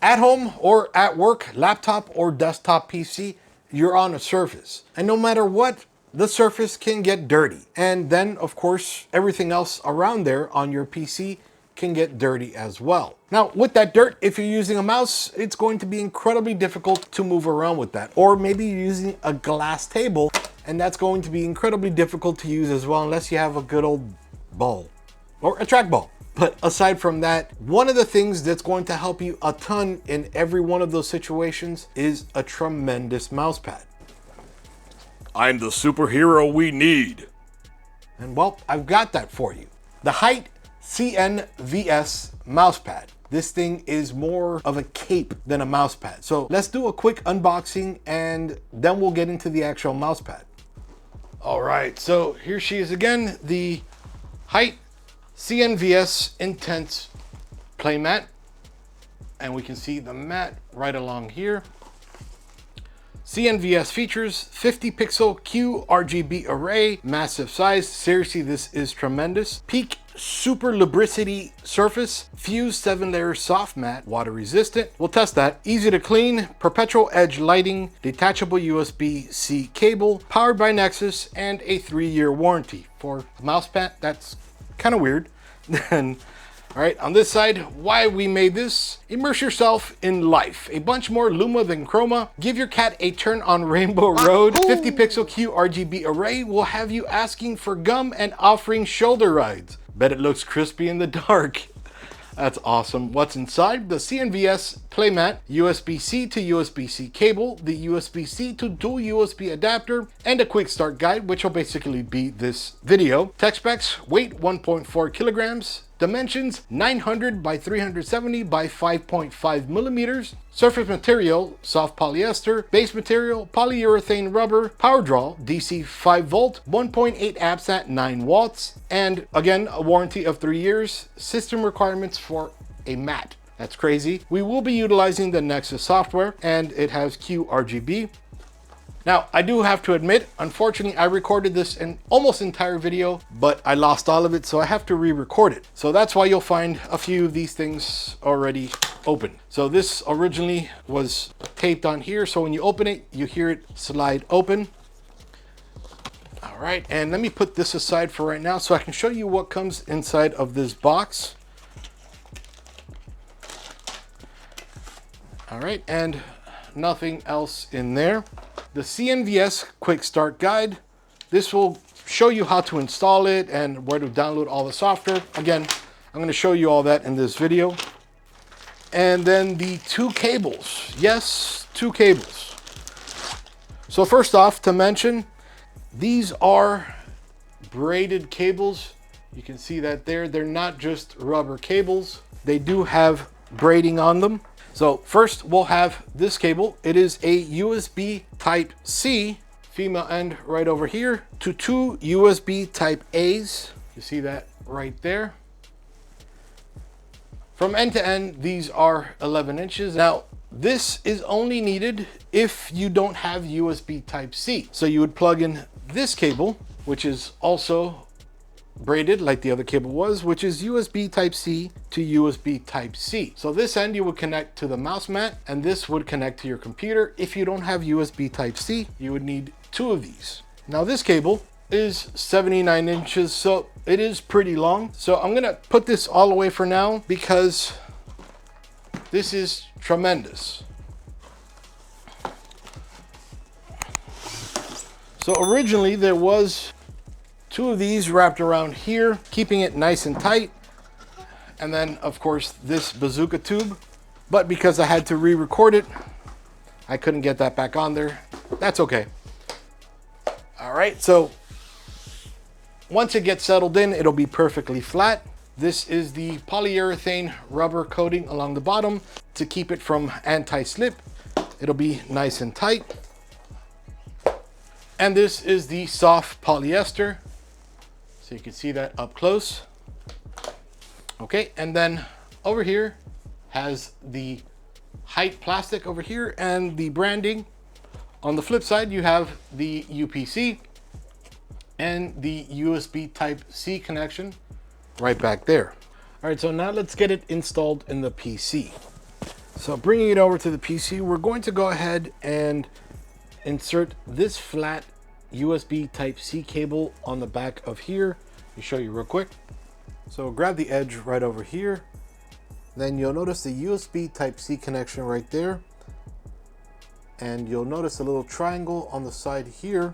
At home or at work, laptop or desktop PC, you're on a surface. And no matter what, the surface can get dirty. And then, of course, everything else around there on your PC can get dirty as well. Now, with that dirt, if you're using a mouse, it's going to be incredibly difficult to move around with that. Or maybe you're using a glass table, and that's going to be incredibly difficult to use as well, unless you have a good old ball or a trackball. But aside from that, one of the things that's going to help you a ton in every one of those situations is a tremendous mouse pad. I'm the superhero we need. And well, I've got that for you. The HYTE CNVS Mouse Pad. This thing is more of a cape than a mouse pad. So let's do a quick unboxing and then we'll get into the actual mouse pad. All right, so here she is again, the HYTE CNVS Intense Play Mat. And we can see the mat right along here. CNVS features 50 pixel QRGB array, massive size. Seriously, this is tremendous. Peak Superlubricity surface, fused 7-layer soft mat, water resistant. We'll test that. Easy to clean, perpetual edge lighting, detachable USB-C cable, powered by Nexus, and a 3-year warranty. For a mouse pad, that's kind of weird. Then, all right, on this side, why we made this: immerse yourself in life. A bunch more Luma than Chroma. Give your cat a turn on Rainbow Road. 50 pixel QRGB array will have you asking for gum and offering shoulder rides. Bet it looks crispy in the dark. That's awesome. What's inside? The CNVS Playmat, USB-C to USB-C cable, the USB-C to dual USB adapter, and a quick start guide, which will basically be this video. Tech specs: weight 1.4 kilograms, dimensions 900 by 370 by 5.5 millimeters. Surface material: soft polyester. Base material: polyurethane rubber. Power draw: DC 5 volt, 1.8 amps at 9 watts. And again, a warranty of 3 years. System requirements for a mat. That's crazy. We will be utilizing the Nexus software, and it has QRGB. Now, I do have to admit, unfortunately, I recorded this in almost entire video, but I lost all of it, so I have to re-record it. So that's why you'll find a few of these things already open. So this originally was taped on here, so when you open it, you hear it slide open. All right, and let me put this aside for right now so I can show you what comes inside of this box. All right, and nothing else in there. The CNVS Quick Start Guide. This will show you how to install it and where to download all the software. Again, I'm going to show you all that in this video. And then the 2 cables. Yes, 2 cables. So first off, to mention, these are braided cables. You can see that there. They're not just rubber cables. They do have braiding on them. So first we'll have this cable. It is a USB Type-C, female end right over here, to 2 USB Type-A's. You see that right there. From end to end, these are 11 inches. Now, this is only needed if you don't have USB Type-C. So you would plug in this cable, which is also braided like the other cable was, which is USB Type-C to USB Type-C. So this end you would connect to the mouse mat, and this would connect to your computer. If you don't have USB Type-C, you would need 2 of these. Now this cable is 79 inches, so it is pretty long. So I'm gonna put this all away for now because this is tremendous. So originally there was 2 of these wrapped around here, keeping it nice and tight. And then of course this bazooka tube, but because I had to re-record it, I couldn't get that back on there. That's okay. All right, so once it gets settled in, it'll be perfectly flat. This is the polyurethane rubber coating along the bottom to keep it from anti-slip. It'll be nice and tight. And this is the soft polyester. So you can see that up close. Okay, and then over here has the HYTE plastic over here and the branding. On the flip side, you have the UPC and the USB Type-C connection right back there. All right, so now let's get it installed in the PC. So bringing it over to the PC, we're going to go ahead and insert this flat USB Type-C cable on the back of here. Let me show you real quick. So grab the edge right over here. Then you'll notice the USB Type-C connection right there. And you'll notice a little triangle on the side here.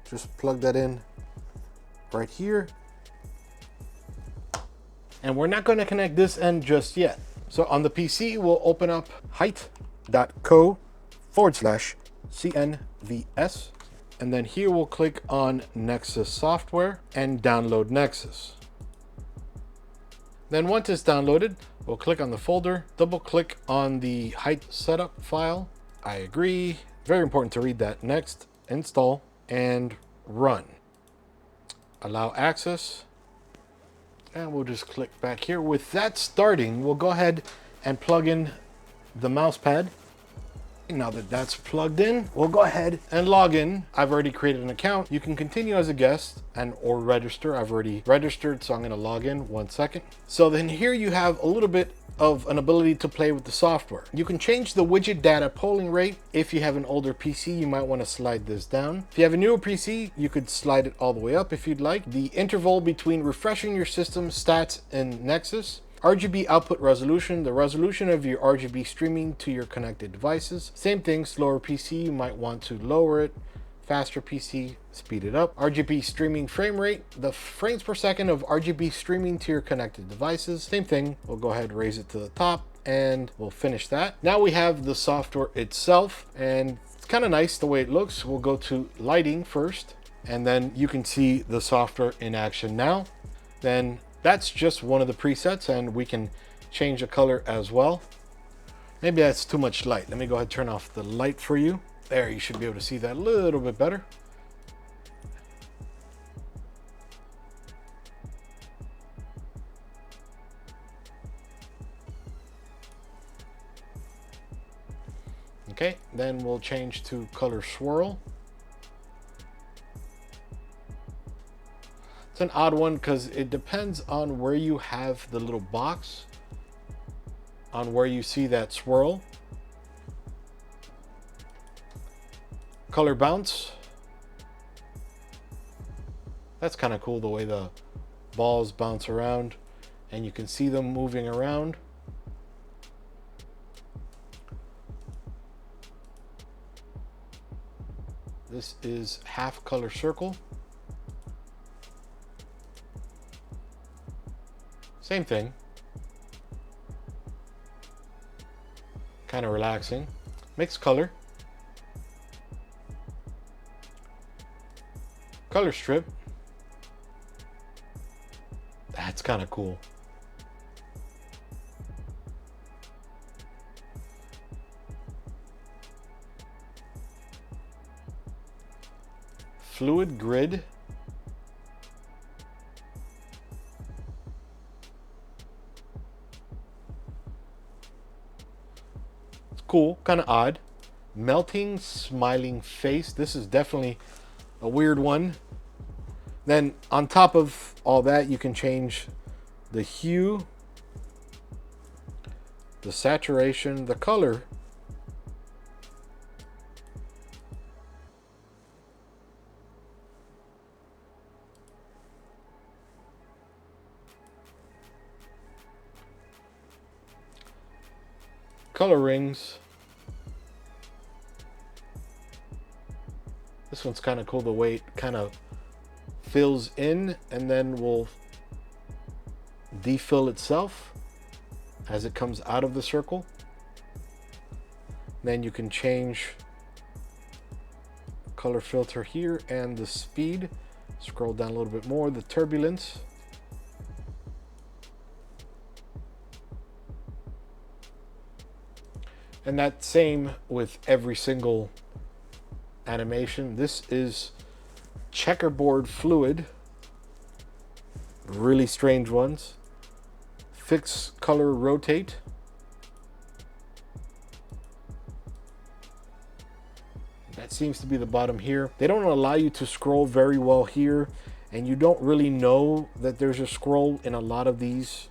Just plug that in right here. And we're not going to connect this end just yet. So on the PC, we'll open up HYTE.co/CNVS. And then here we'll click on Nexus software and download Nexus. Then once it's downloaded, we'll click on the folder, double click on the HYTE setup file. I agree. Very important to read that. Next, install and run. Allow access. And we'll just click back here. With that starting, we'll go ahead and plug in the mouse pad. Now that that's plugged in, we'll go ahead and log in. I've already created an account. You can continue as a guest and or register. I've already registered, so I'm going to log in. 1 second. So then here you have a little bit of an ability to play with the software. You can change the widget data polling rate. If you have an older PC, you might want to slide this down. If you have a newer PC, you could slide it all the way up if you'd like. The interval between refreshing your system stats in Nexus. RGB output resolution, the resolution of your RGB streaming to your connected devices. Same thing, slower PC, you might want to lower it. Faster PC, speed it up. RGB streaming frame rate, the frames per second of RGB streaming to your connected devices. Same thing, we'll go ahead and raise it to the top and we'll finish that. Now we have the software itself and it's kind of nice the way it looks. We'll go to lighting first and then you can see the software in action now. Then that's just one of the presets and we can change the color as well. Maybe that's too much light. Let me go ahead and turn off the light for you. There, you should be able to see that a little bit better. Okay, then we'll change to color swirl. It's an odd one because it depends on where you have the little box, on where you see that swirl. Color bounce. That's kind of cool the way the balls bounce around and you can see them moving around. This is half color circle. Same thing. Kind of relaxing. Mixed color. Color strip. That's kind of cool. Fluid grid. It's cool, kind of odd. Melting smiling face. This is definitely a weird one. Then on top of all that, you can change the hue, the saturation, the color. Color rings. This one's kind of cool the way it kind of fills in and then will defill itself as it comes out of the circle. Then you can change color filter here and the speed. Scroll down a little bit more, the turbulence. And that same with every single animation. This is checkerboard fluid. Really strange ones. Fix color rotate. That seems to be the bottom here. They don't allow you to scroll very well here, and you don't really know that there's a scroll in a lot of these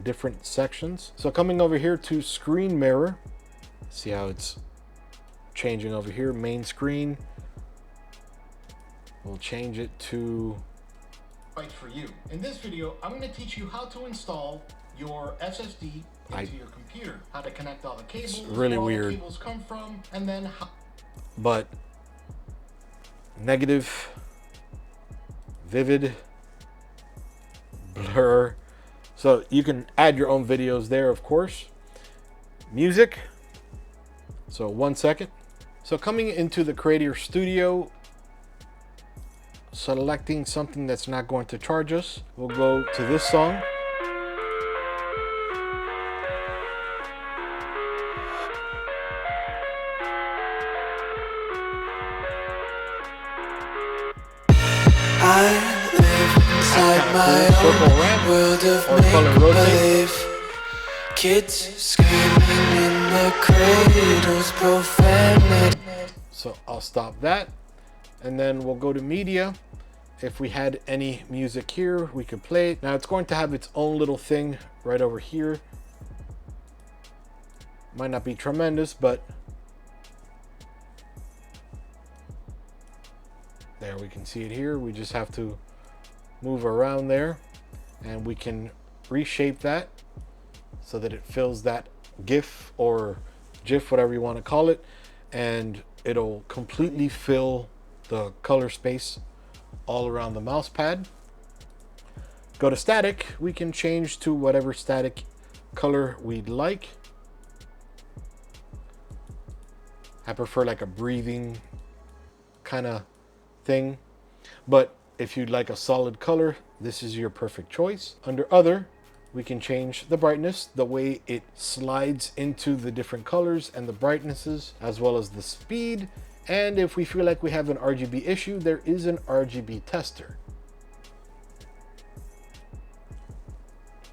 different sections. So coming over here to screen mirror, see how it's changing over here, main screen. We'll change it to BytesForYou. In this video, I'm going to teach you how to install your SSD into your computer, how to connect all the cables, really where all the cables come from, and then how. But negative, vivid, blur. So you can add your own videos there, of course. Music. So 1 second. So coming into the Creator Studio, selecting something that's not going to charge us, we'll go to this song. I live inside my own world of make-believe. Kids screaming in the cradles, profanity. So I'll stop that, and then we'll go to media. If we had any music here, we could play it. Now it's going to have its own little thing right over here. Might not be tremendous, but there, we can see it here. We just have to move around there, and we can reshape that so that it fills that GIF or GIF, whatever you want to call it, and it'll completely fill the color space all around the mouse pad. Go to static. We can change to whatever static color we'd like. I prefer like a breathing kind of thing, but if you'd like a solid color, this is your perfect choice. Under other, we can change the brightness, the way it slides into the different colors and the brightnesses, as well as the speed. And if we feel like we have an RGB issue, there is an RGB tester.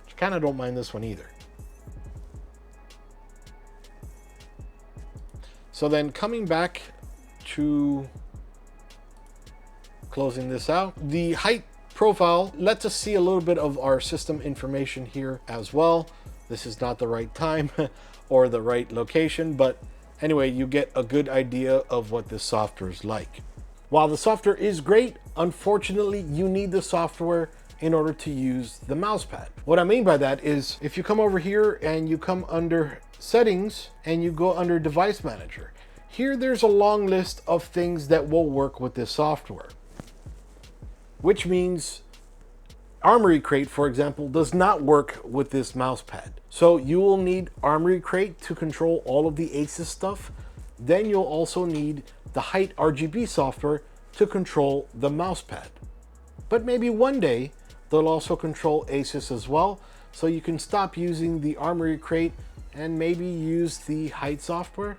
I kind of don't mind this one either. So then coming back to closing this out, the height profile lets us see a little bit of our system information here as well. This is not the right time or the right location, but anyway, you get a good idea of what this software is like. While the software is great, unfortunately, you need the software in order to use the mouse pad. What I mean by that is if you come over here and you come under settings and you go under device manager, here there's a long list of things that will work with this software, which means Armoury Crate, for example, does not work with this mouse pad. So you will need Armoury Crate to control all of the ACES stuff. Then you'll also need the HYTE RGB software to control the mouse pad. But maybe one day they'll also control ACES as well. So you can stop using the Armoury Crate and maybe use the HYTE software.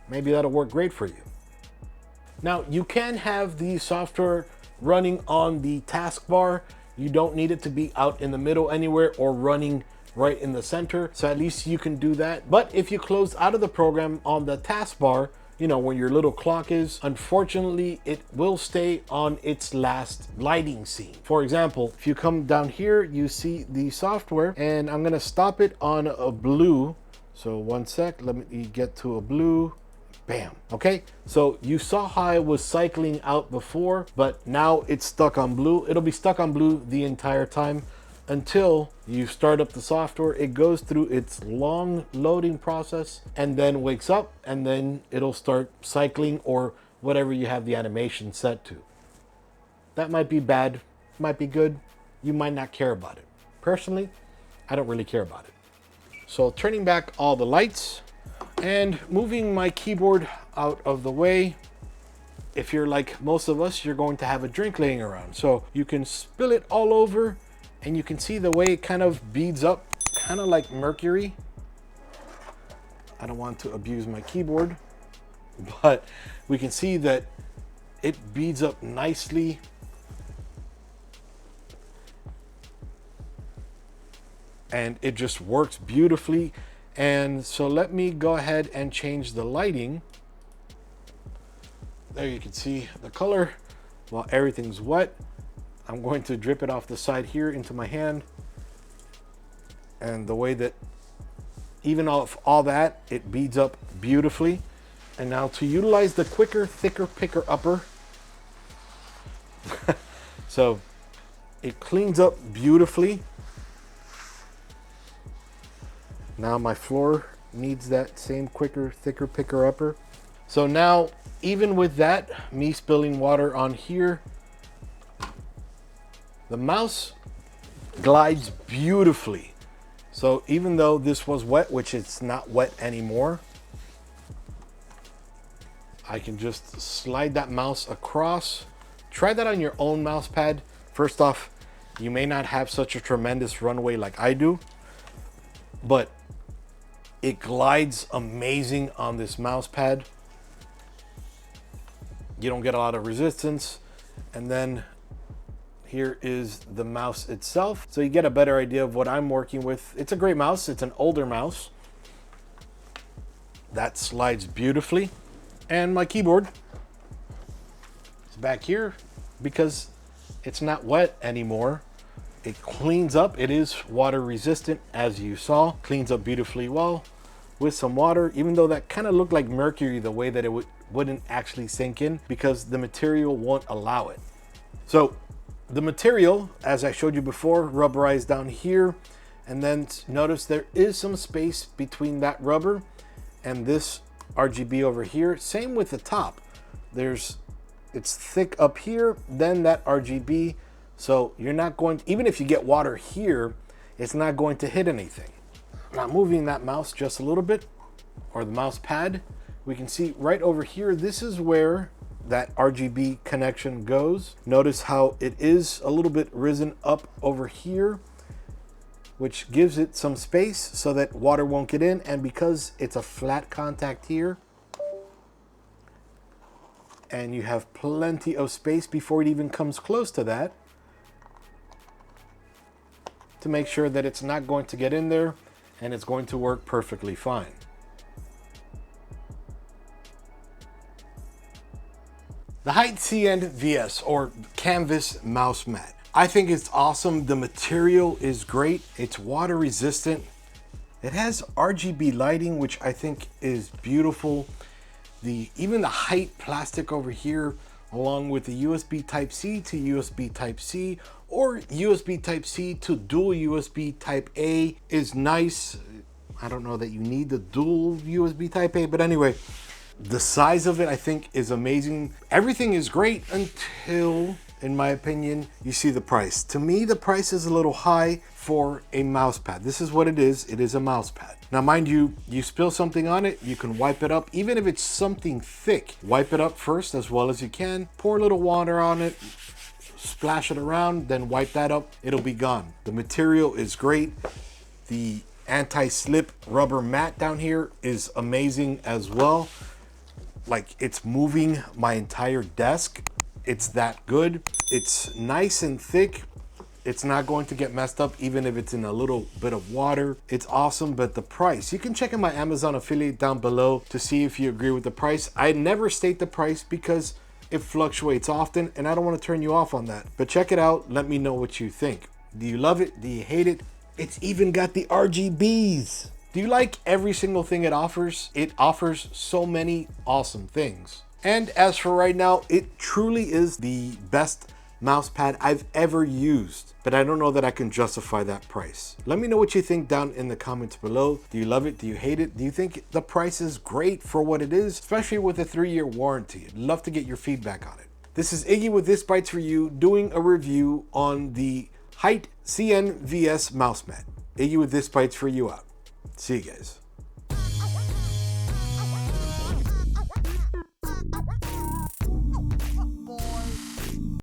Maybe that'll work great for you. Now you can have the software running on the taskbar. You don't need it to be out in the middle anywhere or running right in the center. So at least you can do that. But if you close out of the program on the taskbar, you know, where your little clock is, unfortunately, it will stay on its last lighting scene. For example, if you come down here, you see the software, and I'm gonna stop it on a blue. So 1 sec, let me get to a blue. Bam. Okay, so you saw how I was cycling out before, but now it's stuck on blue. It'll be stuck on blue the entire time until you start up the software. It goes through its long loading process and then wakes up, and then it'll start cycling or whatever you have the animation set to. That might be bad, might be good. You might not care about it. Personally, I don't really care about it. So turning back all the lights and moving my keyboard out of the way. If you're like most of us, you're going to have a drink laying around. So you can spill it all over, and you can see the way it kind of beads up, kind of like mercury. I don't want to abuse my keyboard, but we can see that it beads up nicely. And it just works beautifully. And so let me go ahead and change the lighting. There you can see the color while everything's wet. I'm going to drip it off the side here into my hand. And the way that even off all that, it beads up beautifully. And now to utilize the quicker, thicker picker upper. So it cleans up beautifully. Now my floor needs that same quicker, thicker picker upper. So now, even with that, me spilling water on here, the mouse glides beautifully. So even though this was wet, which it's not wet anymore, I can just slide that mouse across. Try that on your own mouse pad. First off, you may not have such a tremendous runway like I do, but it glides amazing on this mouse pad. You don't get a lot of resistance. And then here is the mouse itself. So you get a better idea of what I'm working with. It's a great mouse. It's an older mouse. That slides beautifully. And my keyboard is back here because it's not wet anymore. It cleans up. It is water resistant, as you saw. Cleans up beautifully well with some water, even though that kind of looked like mercury the way that it wouldn't actually sink in because the material won't allow it. So the material, as I showed you before, rubberized down here. And then notice there is some space between that rubber and this RGB over here. Same with the top. It's thick up here, then that RGB. So you're not going, even if you get water here, it's not going to hit anything. Now moving that mouse just a little bit, or the mouse pad, we can see right over here, this is where that RGB connection goes. Notice how it is a little bit risen up over here, which gives it some space so that water won't get in. And because it's a flat contact here, and you have plenty of space before it even comes close to that, to make sure that it's not going to get in there and it's going to work perfectly fine. The HYTE CNVS or Canvas Mouse Mat. I think it's awesome. The material is great. It's water resistant. It has RGB lighting, which I think is beautiful. Even the HYTE plastic over here, along with the USB Type-C to USB Type-C or USB Type-C to dual USB Type-A is nice. I don't know that you need the dual USB Type-A, but anyway, the size of it I think is amazing. Everything is great until, in my opinion, you see the price. To me, the price is a little high for a mouse pad. This is what it is. It is a mouse pad. Now, mind you, you spill something on it, you can wipe it up. Even if it's something thick, wipe it up first as well as you can. Pour a little water on it, splash it around, then wipe that up. It'll be gone. The material is great. The anti-slip rubber mat down here is amazing as well. Like, it's moving my entire desk. It's that good. It's nice and thick. It's not going to get messed up even if it's in a little bit of water. It's awesome, but the price, you can check in my Amazon affiliate down below to see if you agree with the price. I never state the price because it fluctuates often and I don't want to turn you off on that. But check it out. Let me know what you think. Do you love it? Do you hate it? It's even got the RGBs. Do you like every single thing it offers? It offers so many awesome things. And as for right now, it truly is the best mouse pad I've ever used, but I don't know that I can justify that price. Let me know what you think down in the comments below. Do you love it? Do you hate it? Do you think the price is great for what it is, especially with a 3-year warranty? I'd love to get your feedback on it. This is Iggy with ThisBytesForYou doing a review on the HYTE CNVS Mouse Mat. Iggy with ThisBytesForYou out. See you guys.